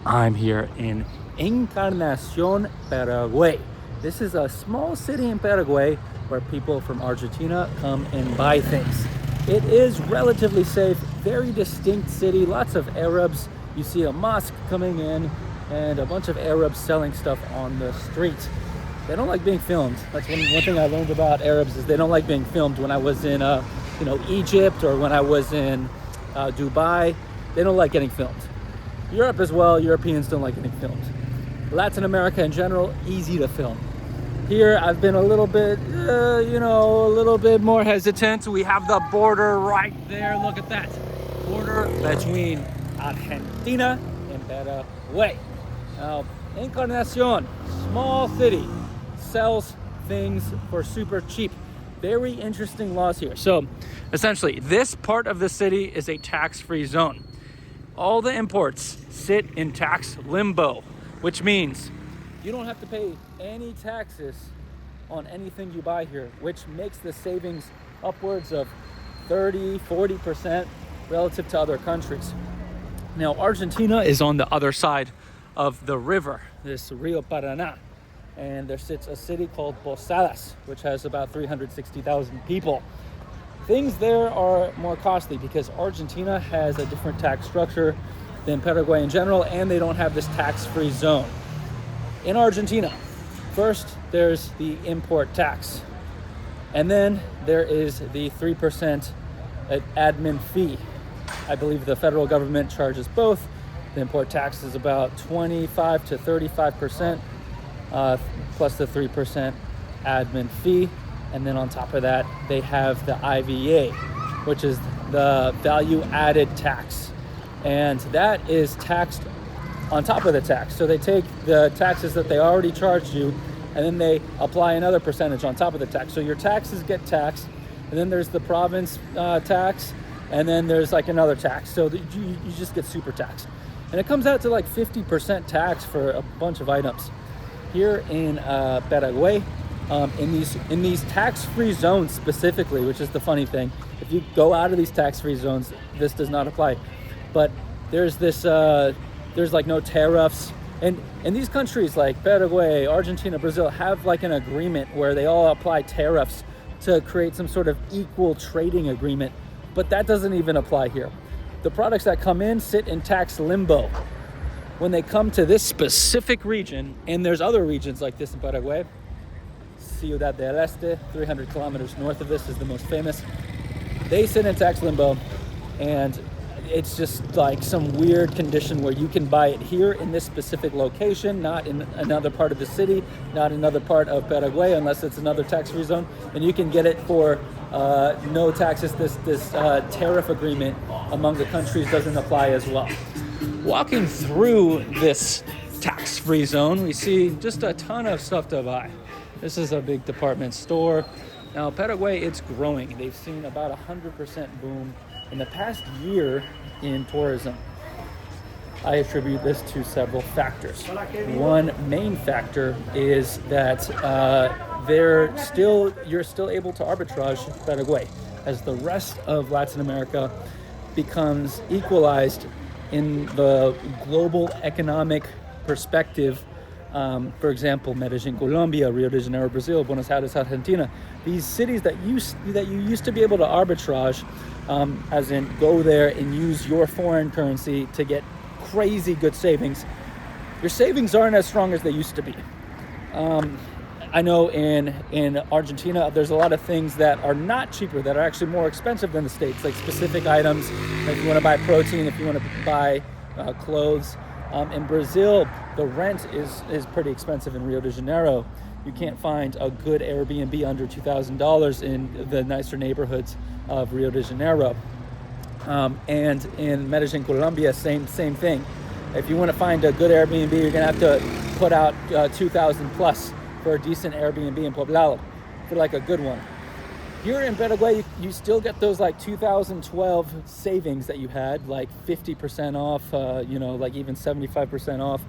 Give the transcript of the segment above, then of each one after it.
I'm here in Encarnacion, Paraguay. This is a small city in Paraguay where people from Argentina come and buy things. It is relatively safe, very distinct city, lots of Arabs. You see a mosque coming in and a bunch of Arabs selling stuff on the street. They don't like being filmed. That's one thing I learned about Arabs is they don't like being filmed. When I was in Egypt or when I was in Dubai, they don't like getting filmed. Europe as well, Europeans don't like getting filmed. Latin America in general, easy to film. Here I've been a little bit, a little bit more hesitant. We have the border right there, look at that. Border between Argentina and Paraguay. Now, Encarnacion, small city, sells things for super cheap. Very interesting laws here. So essentially, this part of the city is a tax-free zone. All the imports sit in tax limbo, which means you don't have to pay any taxes on anything you buy here, which makes the savings upwards of 30-40% relative to other countries. Now, Argentina is on the other side of the river, this Rio Paraná, and there sits a city called Posadas, which has about 360,000 people. Things there are more costly because Argentina has a different tax structure than Paraguay in general, and they don't have this tax-free zone. In Argentina, first there's the import tax, and then there is the 3% admin fee. I believe the federal government charges both. The import tax is about 25 to 35%, plus the 3% admin fee. And then on top of that, they have the IVA, which is the value added tax. And that is taxed on top of the tax. So they take the taxes that they already charged you, and then they apply another percentage on top of the tax. So your taxes get taxed, and then there's the province tax, and then there's like another tax. So you just get super taxed. And it comes out to like 50% tax for a bunch of items. Here in Paraguay, in these tax-free zones specifically, which is the funny thing, if you go out of these tax-free zones, this does not apply. But there's like no tariffs, and these countries like Paraguay, Argentina, Brazil have like an agreement where they all apply tariffs to create some sort of equal trading agreement, but that doesn't even apply here. The products that come in sit in tax limbo. When they come to this specific region, and there's other regions like this in Paraguay, Ciudad del Este, 300 kilometers north of this, is the most famous. They sit in tax limbo, and it's just like some weird condition where you can buy it here in this specific location, not in another part of the city, not another part of Paraguay, unless it's another tax-free zone, and you can get it for no taxes. This tariff agreement among the countries doesn't apply as well. Walking through this tax-free zone, we see just a ton of stuff to buy. This is a big department store. Now, Paraguay, it's growing. They've seen about 100% boom in the past year in tourism. I attribute this to several factors. One main factor is that you're still able to arbitrage Paraguay as the rest of Latin America becomes equalized in the global economic perspective. For example, Medellin, Colombia, Rio de Janeiro, Brazil, Buenos Aires, Argentina. These cities that you used to be able to arbitrage, as in go there and use your foreign currency to get crazy good savings. Your savings aren't as strong as they used to be. I know in Argentina, there's a lot of things that are not cheaper, that are actually more expensive than the States, like specific items. Like if you want to buy protein, if you want to buy clothes. In Brazil, the rent is pretty expensive. In Rio de Janeiro, you can't find a good Airbnb under $2,000 in the nicer neighborhoods of Rio de Janeiro. And in Medellin, Colombia, same thing. If you want to find a good Airbnb, you're going to have to put out $2,000 plus for a decent Airbnb in Poblado, for like a good one. Here in Paraguay, you still get those like 2012 savings that you had, like 50% off, like even 75% off.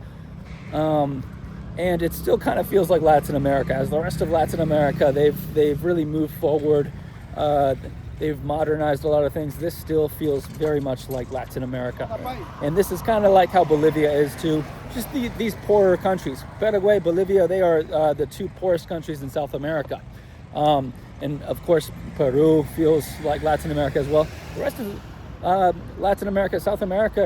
And it still kind of feels like Latin America. As the rest of Latin America, they've really moved forward. they've modernized a lot of things. This still feels very much like Latin America. And this is kind of like how Bolivia is too. Just these poorer countries. Paraguay, Bolivia, they are the two poorest countries in South America. And of course, Peru feels like Latin America as well. The rest of Latin America, South America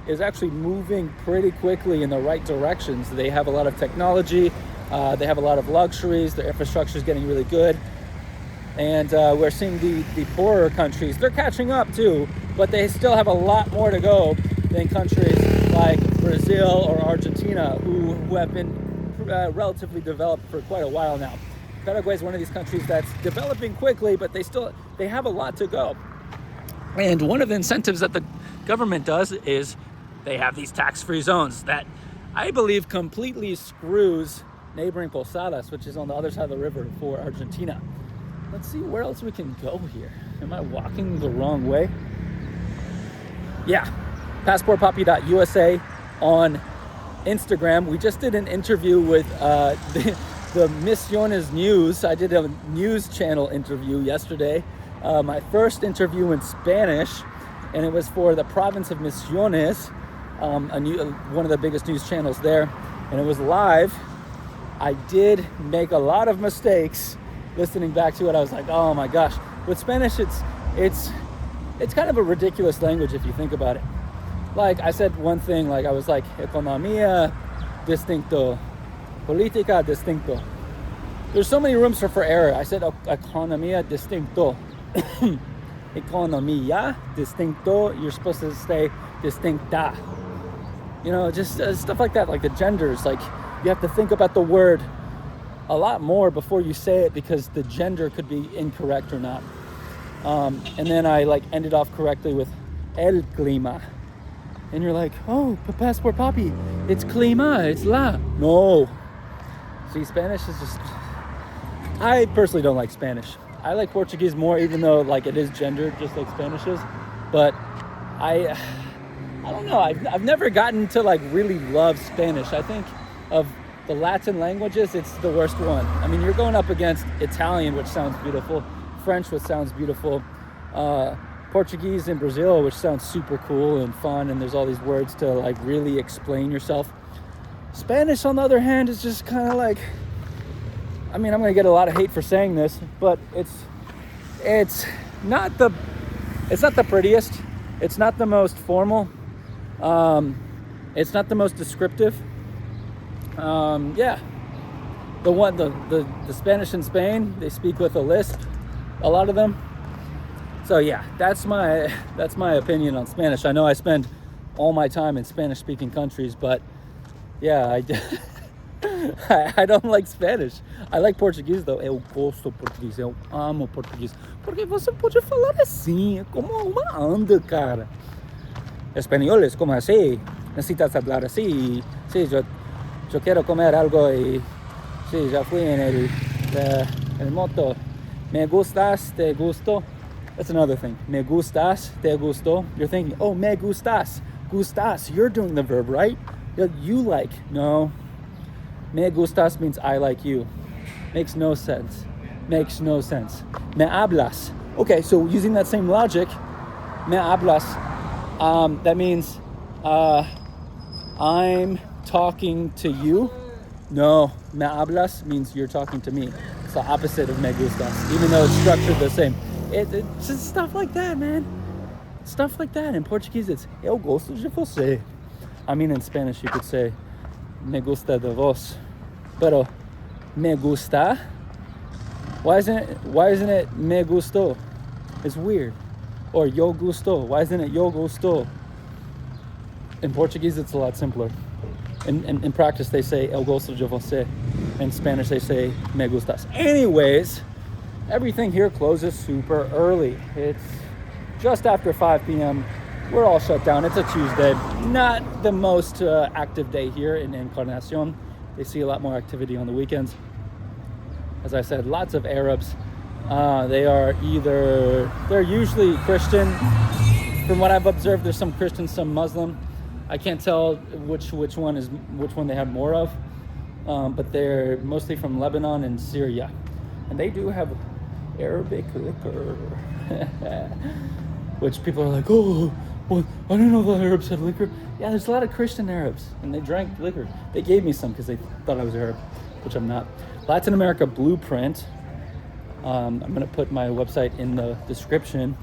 is actually moving pretty quickly in the right directions. They have a lot of technology. They have a lot of luxuries. Their infrastructure is getting really good. And we're seeing the poorer countries, they're catching up too, but they still have a lot more to go than countries like Brazil or Argentina, who have been relatively developed for quite a while now. Paraguay is one of these countries that's developing quickly, but they have a lot to go. And one of the incentives that the government does is they have these tax-free zones that I believe completely screws neighboring Posadas, which is on the other side of the river for Argentina. Let's see where else we can go here. Am I walking the wrong way? Yeah, passportpapi.usa on Instagram. We just did an interview with the Misiones News. I did a news channel interview yesterday. My first interview in Spanish, and it was for the province of Misiones, one of the biggest news channels there, and it was live. I did make a lot of mistakes. Listening back to it, I was like, oh my gosh. With Spanish, it's kind of a ridiculous language if you think about it. Like I said one thing, like I was like, economía distinto, política distinto. There's so many rooms for error. I said economía distinto. Economía distinto. You're supposed to say distinta. You know, just stuff like that, like the genders. Like you have to think about the word a lot more before you say it, because the gender could be incorrect or not. And then I like ended off correctly with el clima. And you're like, oh, Passport Papi, it's clima, it's la. No. See, Spanish is just, I personally don't like Spanish. I like Portuguese more, even though like it is gendered just like Spanish is. But I don't know, I've never gotten to like really love Spanish. I think of the Latin languages, it's the worst one. I mean, you're going up against Italian, which sounds beautiful, French, which sounds beautiful, Portuguese in Brazil, which sounds super cool and fun, and there's all these words to like really explain yourself. Spanish, on the other hand, is just kind of like, I mean, I'm gonna get a lot of hate for saying this, but it's not the prettiest, it's not the most formal, it's not the most descriptive. Yeah, the Spanish in Spain, they speak with a lisp, a lot of them. So yeah, that's my opinion on Spanish. I know I spend all my time in Spanish speaking countries, but yeah, I don't like Spanish. I like Portuguese though. Eu gosto português, eu amo português. Porque você pode falar assim, como uma anda, cara. Espanhol como así, necesitas hablar así. Sí, yo quiero comer algo y sí, ya fui en el moto. Me gustas, te gusto. That's another thing. Me gustas, te gusto. You're thinking, oh, me gustas. Gustas, you're doing the verb, right? You like. No. Me gustas means I like you. Makes no sense. Makes no sense. Me hablas. Okay, so using that same logic, me hablas, that means I'm talking to you. No, me hablas means you're talking to me. It's the opposite of me gustas, even though it's structured the same. It's just stuff like that, man. Stuff like that. In Portuguese, it's eu gosto de você. I mean, in Spanish, you could say me gusta de vos. Pero me gusta. Why isn't it me gusto? It's weird. Or yo gusto. Why isn't it yo gusto? In Portuguese, it's a lot simpler. In practice, they say eu gosto de você. In Spanish, they say me gustas. Anyways, everything here closes super early. It's just after 5 p.m. We're all shut down. It's a Tuesday. Not the most active day here in Encarnacion. They see a lot more activity on the weekends. As I said, lots of Arabs. They're usually Christian. From what I've observed, there's some Christian, some Muslim. I can't tell which one they have more of, but they're mostly from Lebanon and Syria, and they do have Arabic liquor. Which people are like, oh, well, I didn't know the Arabs had liquor. Yeah, there's a lot of Christian Arabs, and they drank liquor. They gave me some because they thought I was Arab, which I'm not. Latin America Blueprint. I'm going to put my website in the description.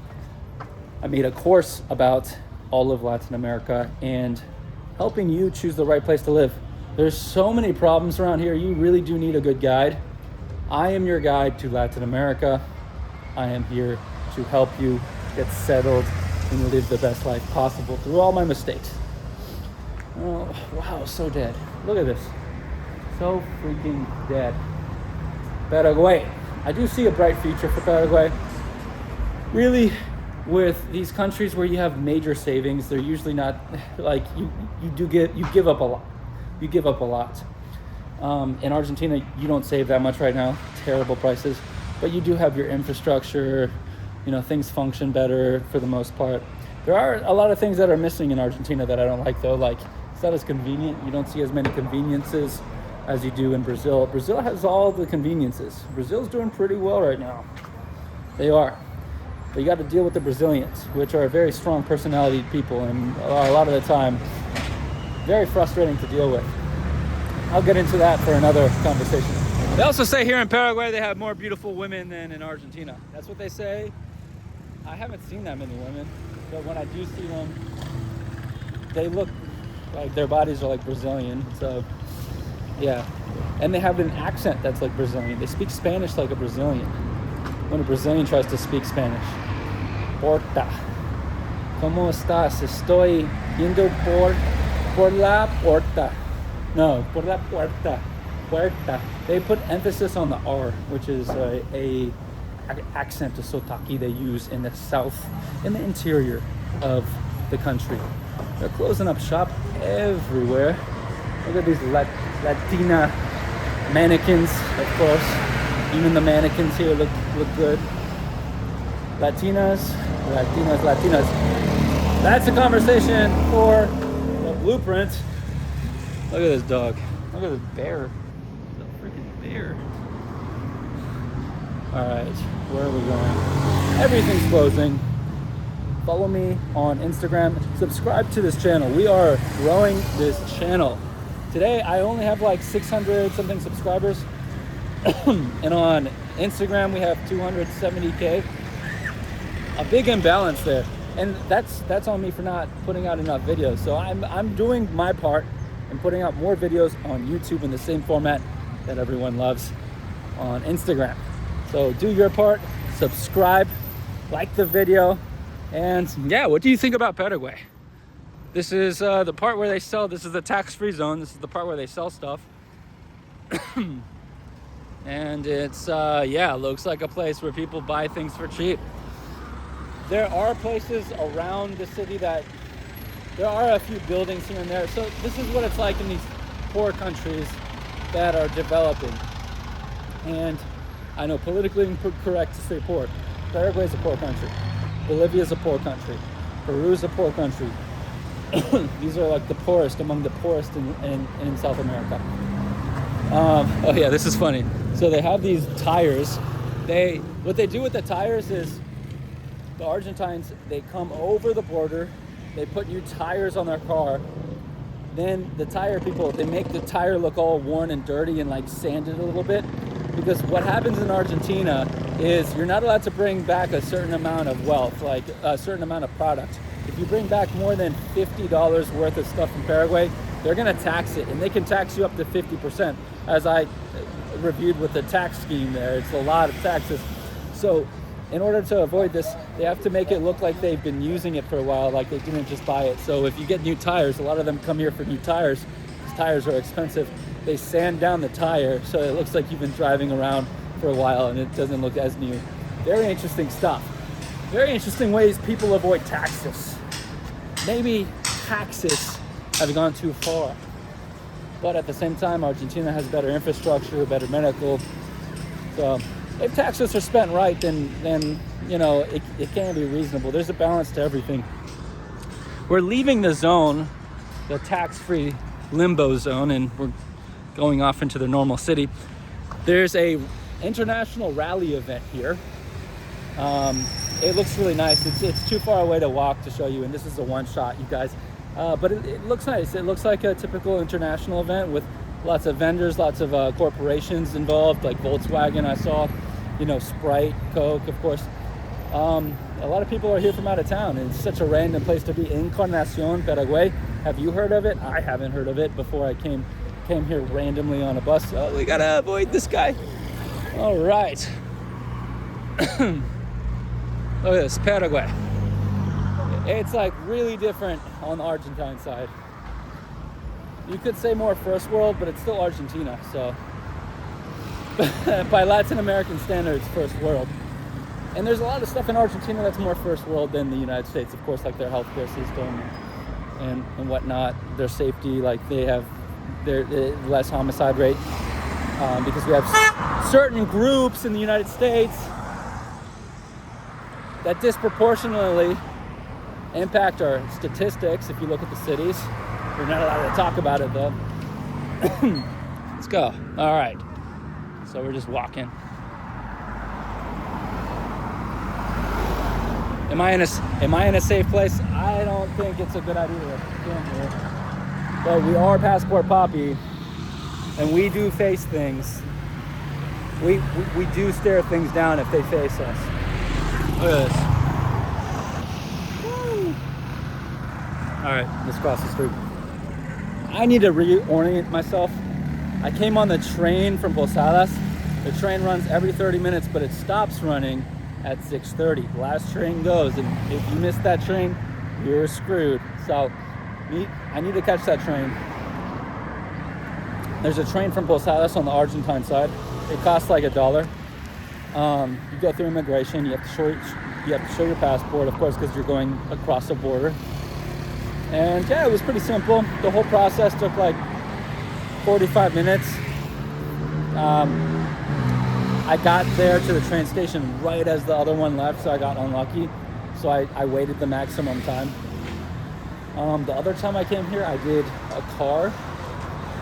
I made a course about all of Latin America and helping you choose the right place to live. There's so many problems around here. You really do need a good guide. I am your guide to Latin America. I am here to help you get settled and live the best life possible through all my mistakes. Oh, wow, so dead. Look at this. So freaking dead. Paraguay. I do see a bright future for Paraguay. Really, with these countries where you have major savings, they're usually not like you give up a lot. You give up a lot. In Argentina, you don't save that much right now. Terrible prices, but you do have your infrastructure. You know, things function better for the most part. There are a lot of things that are missing in Argentina that I don't like though. Like, it's not as convenient. You don't see as many conveniences as you do in Brazil. Brazil has all the conveniences. Brazil's doing pretty well right now. They are. But you got to deal with the Brazilians, which are very strong personality people, and a lot of the time, very frustrating to deal with. I'll get into that for another conversation. They also say here in Paraguay they have more beautiful women than in Argentina. That's what they say. I haven't seen that many women, but when I do see them, they look like their bodies are like Brazilian, so yeah. And they have an accent that's like Brazilian. They speak Spanish like a Brazilian. When a Brazilian tries to speak Spanish. Porta. ¿Cómo estás? Estoy yendo por la puerta. No, por la puerta. Puerta. They put emphasis on the R, which is a accent, a sotaque they use in the south, in the interior of the country. They're closing up shop everywhere. Look at these Latina mannequins, of course. Even the mannequins here look good. Latinas. That's a conversation for the Blueprint. Look at this dog. Look at this bear. It's a freaking bear. Alright, where are we going? Everything's closing. Follow me on Instagram. Subscribe to this channel. We are growing this channel. Today, I only have like 600 something subscribers. And on Instagram, we have 270K. A big imbalance there. And that's on me for not putting out enough videos. So I'm doing my part and putting out more videos on YouTube in the same format that everyone loves on Instagram. So do your part, subscribe, like the video, and yeah, what do you think about Paraguay? This is the part where they sell, this is the tax-free zone, this is the part where they sell stuff. And it's, yeah, looks like a place where people buy things for cheap. There are places around the city that, there are a few buildings here and there. So this is what it's like in these poor countries that are developing. And I know politically incorrect to say poor. Paraguay is a poor country. Bolivia is a poor country. Peru is a poor country. These are like the poorest among the poorest in South America. Oh yeah, this is funny. So they have these tires. What they do with the tires is the Argentines, they come over the border, they put new tires on their car. Then the tire people, they make the tire look all worn and dirty and like sanded a little bit. Because what happens in Argentina is you're not allowed to bring back a certain amount of wealth, like a certain amount of product. If you bring back more than $50 worth of stuff from Paraguay, they're gonna tax it, and they can tax you up to 50%. As I reviewed with the tax scheme there, it's a lot of taxes. So in order to avoid this, they have to make it look like they've been using it for a while, like they didn't just buy it. So if you get new tires, a lot of them come here for new tires. These tires are expensive. They sand down the tire so it looks like you've been driving around for a while and it doesn't look as new. Very interesting stuff. Very interesting ways people avoid taxes. Maybe taxes have gone too far. But at the same time, Argentina has better infrastructure, better medical. So if taxes are spent right, then you know, it can be reasonable. There's a balance to everything. We're leaving the zone, the tax-free limbo zone, and we're going off into the normal city. There's a international rally event here. It looks really nice. It's too far away to walk to show you, and this is a one shot, you guys. But it looks nice. It looks like a typical international event with lots of vendors, lots of corporations involved, like Volkswagen I saw, you know, Sprite, Coke, of course. A lot of people are here from out of town, and it's such a random place to be. Encarnacion, Paraguay. Have you heard of it? I haven't heard of it before I came here randomly on a bus. Oh, we gotta avoid this guy. All right. Look at this, Paraguay. It's like really different on the Argentine side. You could say more first world, but it's still Argentina, so by Latin American standards, first world. And there's a lot of stuff in Argentina that's more first world than the United States, of course, like their healthcare system and whatnot, their safety, like they have their less homicide rate, because we have certain groups in the United States that disproportionately impact our statistics. If you look at the cities, we're not allowed to talk about it though. Let's go. All right. So we're just walking. Am I in a safe place? I don't think it's a good idea to film here. But we are Passport Papi, and we do face things. We do stare things down if they face us. Look at this. Woo. All right, let's cross the street. I need to reorient myself. I came on the train from Posadas. The train runs every 30 minutes, but it stops running at 6:30. The last train goes, and if you miss that train, you're screwed. So I need to catch that train. There's a train from Posadas on the Argentine side. It costs like $1. You go through immigration. You have to show your passport, of course, because you're going across the border. And yeah, it was pretty simple. The whole process took like 45 minutes. I got there to the train station right as the other one left, so I got unlucky. So I waited the maximum time. The other time I came here, I did a car,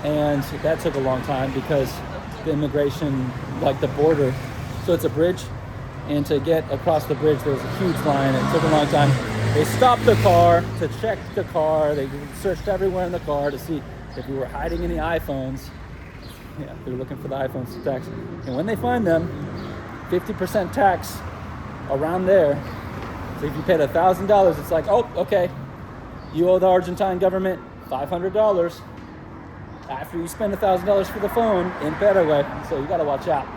and that took a long time because the immigration, like the border, so it's a bridge, and to get across the bridge, there was a huge line. It took a long time. They stopped the car to check the car. They searched everywhere in the car to see if we were hiding any iPhones. Yeah, they're looking for the iPhones to tax. And when they find them, 50% tax around there. So if you paid $1,000, it's like, oh, okay, you owe the Argentine government $500 after you spend $1,000 for the phone in Paraguay. So you gotta watch out.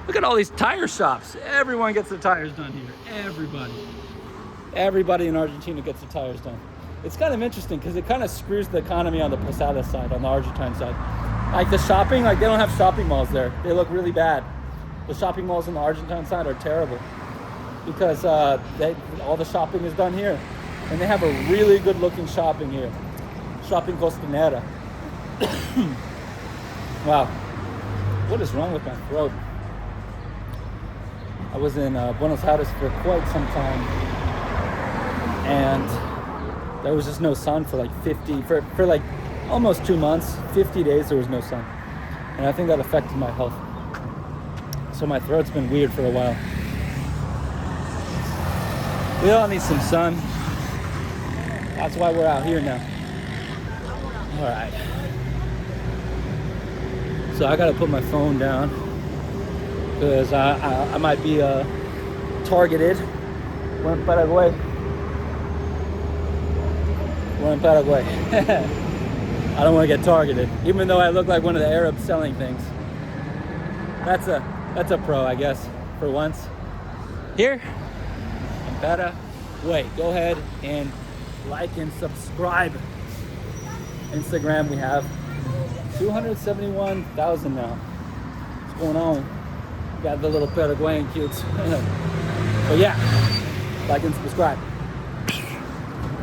Look at all these tire shops. Everyone gets their tires done here. Everybody in Argentina gets their tires done. It's kind of interesting because it kind of screws the economy on the Posada side, on the Argentine side. Like the shopping, like they don't have shopping malls there. They look really bad. The shopping malls on the Argentine side are terrible because all the shopping is done here. And they have a really good looking shopping here. Shopping Costanera. Wow. What is wrong with my throat? I was in Buenos Aires for quite some time. And there was just no sun for like for like almost 2 months, 50 days there was no sun. And I think that affected my health. So my throat's been weird for a while. We all need some sun. That's why we're out here now. All right. So I gotta put my phone down because I might be targeted. We're in Paraguay. I don't want to get targeted, even though I look like one of the Arabs selling things. That's a pro, I guess, for once. Here in Paraguay. Go ahead and like and subscribe. Instagram, we have 271,000 now. What's going on? We got the little Paraguayan cutes. But yeah, like and subscribe.